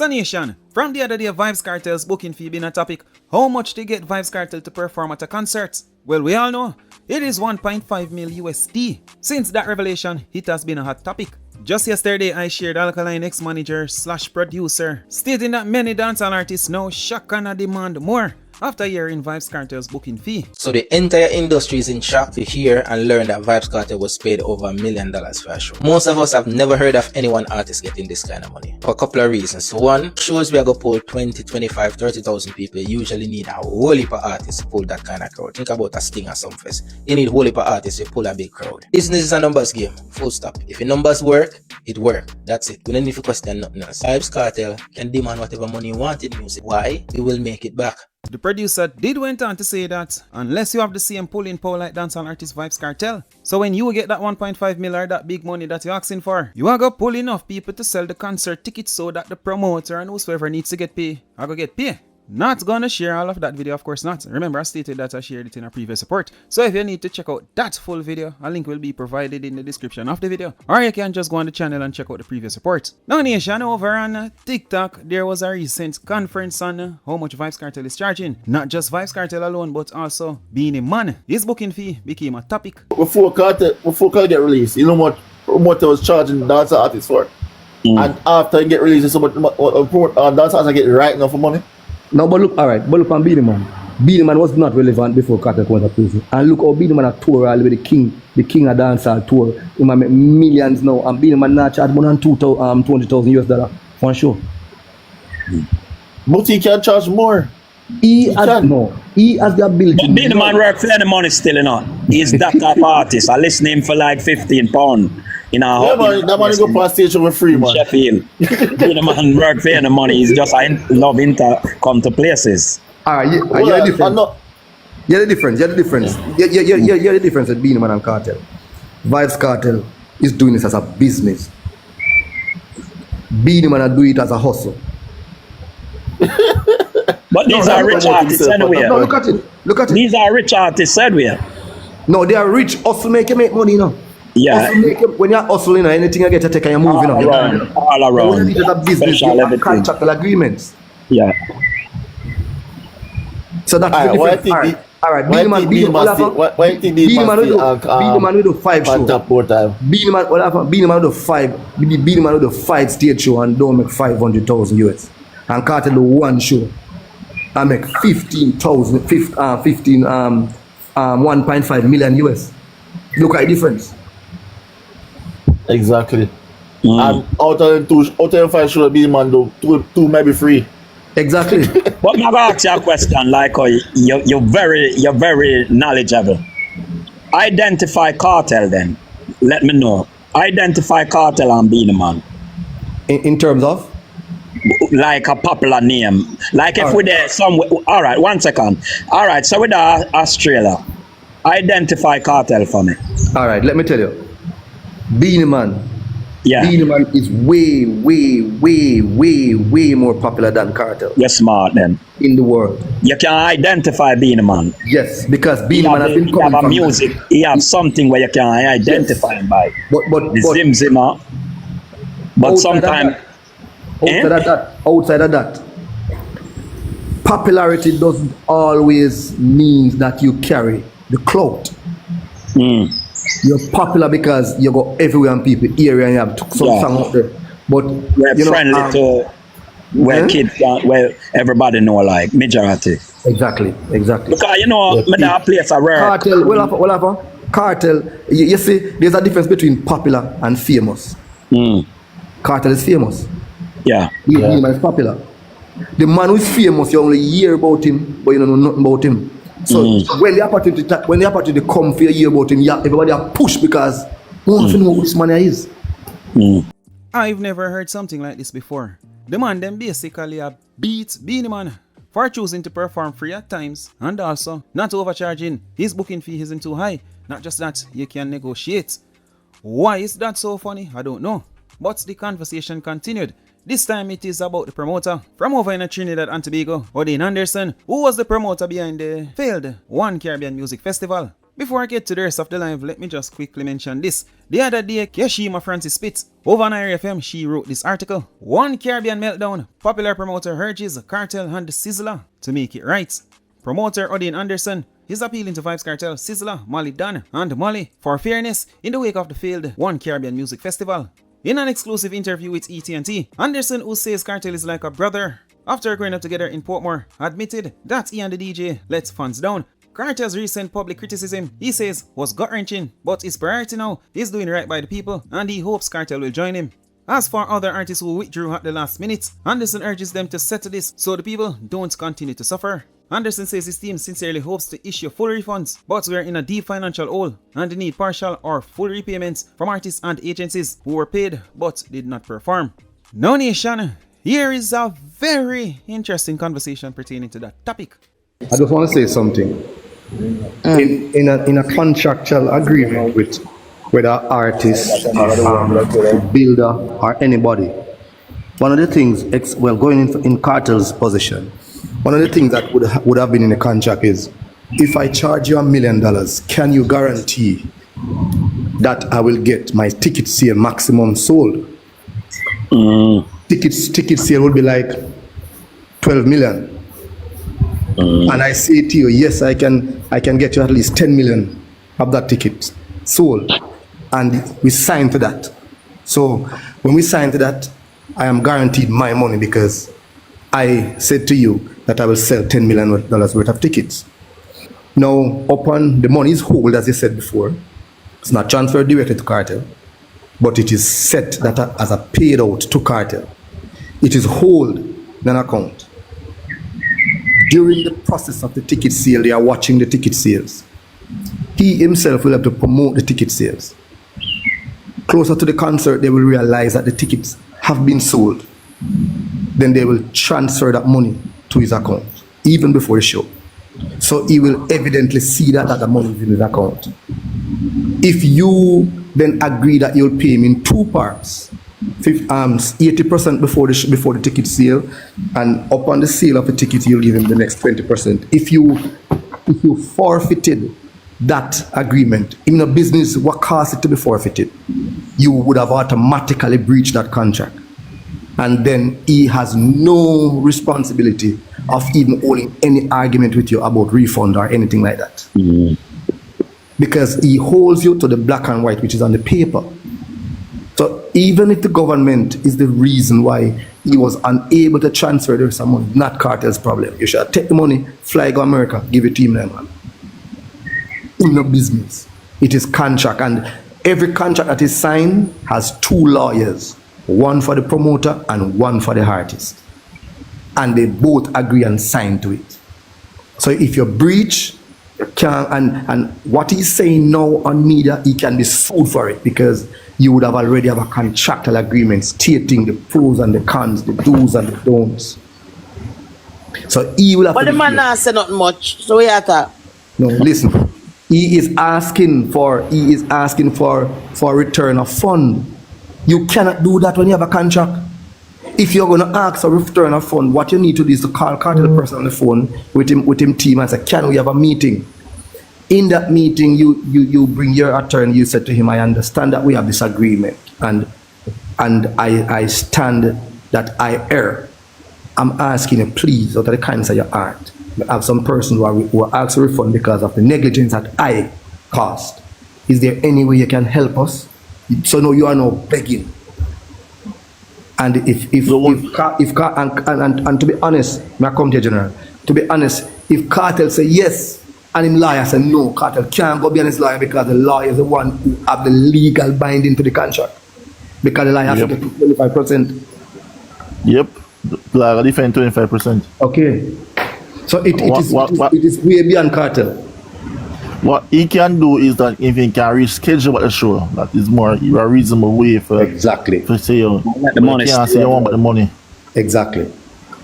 So nation, from the other day Vybz Kartel's booking fee been a topic. How much to get Vybz Kartel to perform at a concert? Well, we all know, it is 1.5 mil USD. Since that revelation, it has been a hot topic. Just yesterday, I shared Alkaline ex-manager / producer stating that many dancehall artists now shock and demand more after hearing Vybz Kartel's booking fee. So the entire industry is in shock to hear and learn that Vybz Kartel was paid over $1 million for a show. Most of us have never heard of any one artist getting this kind of money for a couple of reasons. One, shows where go pull 20, 25, 30,000 people usually need a whole heap of artists to pull that kind of crowd. Think about a Sting or Sumfest. You need a whole heap of artists to pull a big crowd. Business is a numbers game, full stop. If your numbers work, it works. That's it. We don't need to question nothing else. Vybz Kartel can demand whatever money you want in music. Why? We will make it back. The producer did went on to say that unless you have the same pulling power like dancehall artist Vybz Kartel, so when you get that 1.5 mil or that big money that you're asking for, you are going to pull enough people to sell the concert tickets so that the promoter and whoever needs to get paid are going to get paid. Not gonna share all of that video, of course not. Remember, I stated that I shared it in a previous report. So if you need to check out that full video, a link will be provided in the description of the video. Or you can just go on the channel and check out the previous report. Now nation, over on TikTok, there was a recent conference on how much Vybz Kartel is charging. Not just Vybz Kartel alone, but also Beenie Man. His booking fee became a topic. Before Kartel get released, you know what promoter was charging dancehall artists for? And after it get released, so much dancehall artists get right now for money? No, but look, alright, but look on Beenie Man. Beenie Man was not relevant before Kartel went to prison. And look how Beenie Man a tour all the way, the king of dancehall tour. He might make millions now, and Beenie Man not charge more than $20,000 US for a show. But he can charge more. He has the ability. But Beenie Man work for any money still, you know. He's that type of artist. I listen to him for like £15. You know, yeah, man, that money go past station with free, man. Sheffield. Beenie Man work for any money. He's just love him to come to places. Alright, you're the difference. You're the difference. You're the difference with Beenie Man and Kartel. Vybz Kartel is doing this as a business. Beenie Man do it as a hustle. But these are rich artists anyway. No, look at it. These are rich artists anyway. No, they are rich. Hustle make money, you know. Yeah. When you're hustling, anything you get to take and you're moving on. All around. When you need a business, you have contractual agreements. Yeah. So that's the difference. Alright, Beenie Man will do 5 shows. Beenie Man will do 5 stage show and don't make 500,000 US. And Kartel do 1 show and make 1.5 million US. Look at the difference. Exactly. And out of them 5 shows, Beenie Man do 2 maybe 3. Exactly. But I'm gonna ask you a question, like you're very knowledgeable. Identify Kartel then. Let me know. Identify Kartel and Beenie Man. In terms of? Like a popular name. Like if we're there somewhere. Alright, 1 second. Alright, so with Australia. Identify Kartel for me. Alright, let me tell you. Beenie Man. Yeah. Beenie Man is way more popular than Kartel. You're smart then. In the world. You can identify Beenie Man. Yes, because Beenie Man has been coming from music. He have something where you can identify him by. But Zim Zimmer. But sometimes outside of that, popularity doesn't always mean that you carry the clout. You're popular because you go everywhere and people hear you and you have some song out there. But we're friendly to where kids can, where everybody know, like majority. Exactly. Because you know, that place I work. Kartel, well, Kartel, you see, there's a difference between popular and famous. Kartel is famous. Yeah. Beenie Man is popular. The man who is famous, you only hear about him, but you don't know nothing about him. So when the opportunity come for you hear about him, everybody are push because who wants to know who this man is. I've never heard something like this before. The man then basically beat Beenie Man for choosing to perform free at times and also not overcharging. His booking fee isn't too high. Not just that, you can negotiate. Why is that so funny? I don't know. But the conversation continued. This time it is about the promoter from over in Trinidad and Tobago, Odin Anderson, who was the promoter behind the failed One Caribbean Music Festival. Before I get to the rest of the live, let me just quickly mention this. The other day, Keshima Francis Spitz, over on IRFM, she wrote this article. One Caribbean meltdown, popular promoter urges Kartel and the Sizzler to make it right. Promoter Odin Anderson is appealing to Vybz Kartel, Sizzler, Molly Dunn, and Molly for fairness in the wake of the failed One Caribbean Music Festival. In an exclusive interview with ET&T, Anderson, who says Kartel is like a brother, after growing up together in Portmore, admitted that he and the DJ let fans down. Kartel's recent public criticism, he says, was gut-wrenching, but his priority now is doing right by the people, and he hopes Kartel will join him. As for other artists who withdrew at the last minute, Anderson urges them to settle this so the people don't continue to suffer. Anderson says his team sincerely hopes to issue full refunds, but we are in a deep financial hole and need partial or full repayments from artists and agencies who were paid but did not perform. Now nation, here is a very interesting conversation pertaining to that topic. I just want to say something. In a contractual agreement with whether artist, builder, or anybody, one of the things, going in Kartel's position, one of the things that would have been in the contract is, if I charge you $1 million, can you guarantee that I will get my ticket sale maximum sold? Ticket sale will be like 12 million. And I say to you, yes, I can get you at least 10 million of that ticket sold. And we sign to that. So when we sign to that, I am guaranteed my money because I said to you that I will sell $10 million worth of tickets. Now, upon the money is hold, as you said before, it's not transferred directly to Kartel, but it is set that as a paid out to Kartel. It is hold in an account. During the process of the ticket sale, they are watching the ticket sales. He himself will have to promote the ticket sales. Closer to the concert, they will realize that the tickets have been sold. Then they will transfer that money to his account, even before the show. So he will evidently see that the money is in his account. If you then agree that you'll pay him in two parts, 80% before the ticket sale, and upon the sale of the ticket, you'll give him the next 20%. If you forfeited that agreement in a business, what caused it to be forfeited, you would have automatically breached that contract. And then he has no responsibility of even holding any argument with you about refund or anything like that. Because he holds you to the black and white, which is on the paper. So even if the government is the reason why he was unable to transfer the some money, not Kartel's problem. You should take the money, fly go America, give it to him, man. In no business. It is contract, and every contract that is signed has two lawyers, one for the promoter and one for the artist. And they both agree and sign to it. So if you breach, you can, and what he's saying now on media, he can be sued for it because you would have already have a contractual agreement stating the pros and the cons, the do's and the don'ts. So he will have. But the man not say not much. So we have to. No, listen. He is asking for return of fund. You cannot do that when you have a contract. If you're gonna ask for return of fund, what you need to do is to call Kartel person on the phone with him team and say, can we have a meeting? In that meeting, you bring your attorney, you said to him, I understand that we have this agreement and I stand that I err. I'm asking you, please, out of the kindness of your heart, I have some person who are asked to refund because of the negligence that I caused. Is there any way you can help us? So no, you are now begging. And and to be honest, may I come to you, General? To be honest, if Kartel say yes, and him lawyer say no, Kartel can't go behind his lawyer because the lawyer is the one who have the legal binding to the contract. Because the lawyer has to get 25%. Yep, the lawyer defend 25%. Okay. So it is way beyond Kartel. What he can do is that if he can reschedule the show, that is more a reasonable way for exactly for say you let the money can't say you want the money. exactly.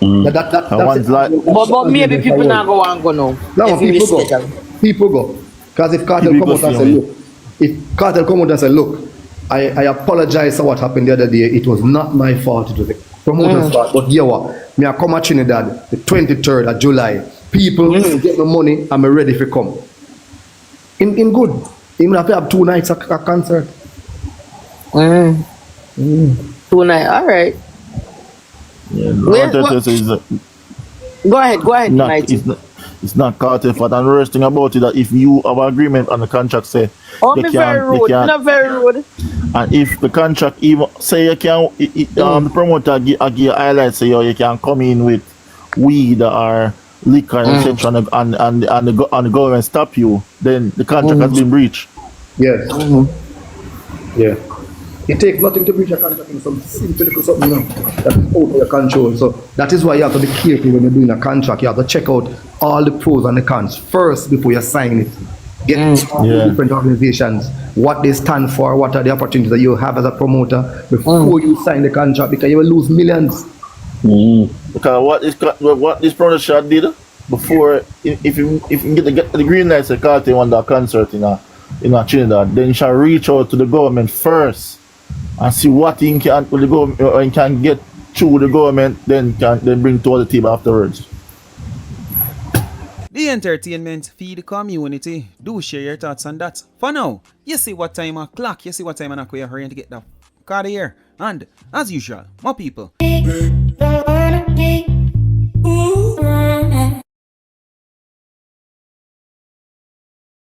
That's But maybe people not go and go now. No, people go. Because if Kartel come out and say, look, I apologize for what happened the other day. It was not my fault. It was the promoter's fault. But you know what? Me I come at Trinidad the 23rd of July. People get the money. I'm ready to come. Him good. Him have to have 2 nights a concert. Tonight, all right. Yeah, Where- Arteta is Go ahead, not, Mighty. it's not Cartel fault. And the worst thing about it that if you have an agreement on the contract say Oh, you me very can't, rude. Not very rude. and if the contract even say you can the promoter give highlights say you can come in with weed or liquor etc. and the government stop you, then the contract has been breached. Yes. Yeah. It takes nothing to breach a contract in some simple little something, you know, that is out of your control. So that is why you have to be careful when you're doing a contract. You have to check out all the pros and the cons first before you sign it. Get different organizations, what they stand for, what are the opportunities that you have as a promoter before you sign the contract, because you will lose millions. Because what this promoter did before, if you get the green light, the Cartel want that concert in a Trinidad, then you shall reach out to the government first and see what he can with the government, or he can get through the government, then bring to the table afterwards. The entertainment feed the community. Do share your thoughts on that. For now, you see what time o'clock, you see what time and we're hurrying to get the car here. And as usual, more people. Ooh.